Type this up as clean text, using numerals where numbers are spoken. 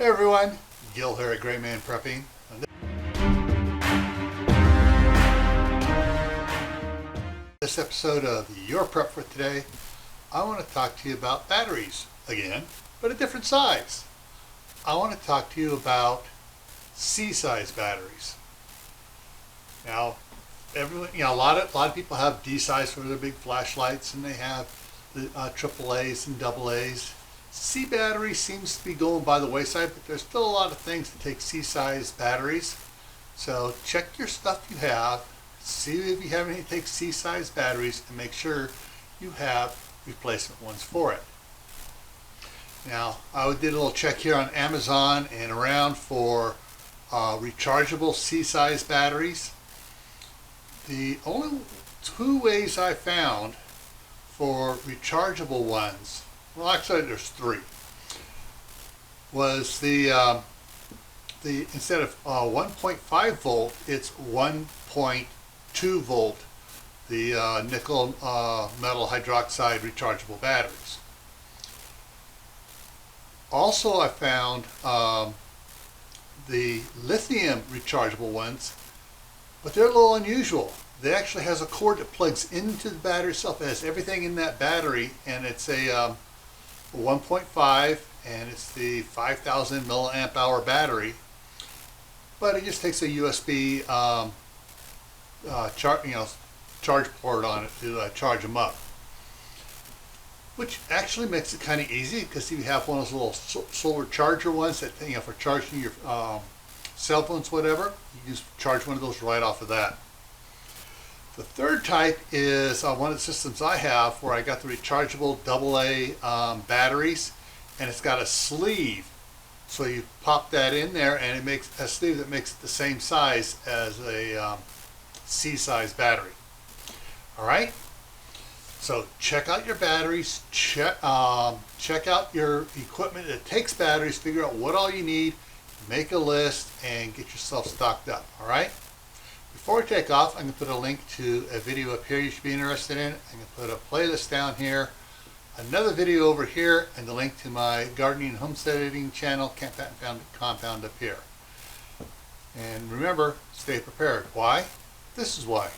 Hey everyone, Gil here at graymanprepping. This episode of Your Prep for Today, I want to talk to you about batteries again, but a different size. I want to talk to you about C-size batteries. Now, a lot of people have D-size for their big flashlights, and they have the AAAs and AA's. C battery seems to be going by the wayside, but there's still a lot of things that take C-size batteries. So check your stuff you have, see if you have any that take C-size batteries, and make sure you have replacement ones for it. Now, I did a little check here on Amazon and around for rechargeable C-size batteries. The only two ways I found for rechargeable ones, well, actually there's three, was the instead of 1.5 volt, it's 1.2 volt, the nickel metal hydroxide rechargeable batteries. Also, I found the lithium rechargeable ones, but they're a little unusual. They actually has a cord that plugs into the battery itself. It has everything in that battery, and it's a 1.5, and it's the 5,000 milliamp hour battery. But it just takes a USB charge port on it to charge them up, which actually makes it kind of easy, because if you have one of those little solar charger ones that for charging your cell phones, whatever, you just charge one of those right off of that. The third type is one of the systems I have, where I got the rechargeable AA batteries, and it's got a sleeve. So you pop that in there, and it makes a sleeve that makes it the same size as a C-size battery. All right. So check out your batteries. Check out your equipment that takes batteries. Figure out what all you need. Make a list and get yourself stocked up. All right. Before we take off, I'm going to put a link to a video up here you should be interested in. I'm going to put a playlist down here, another video over here, and the link to my gardening and homestead editing channel, Patent Compound, up here. And remember, stay prepared. Why? This is why.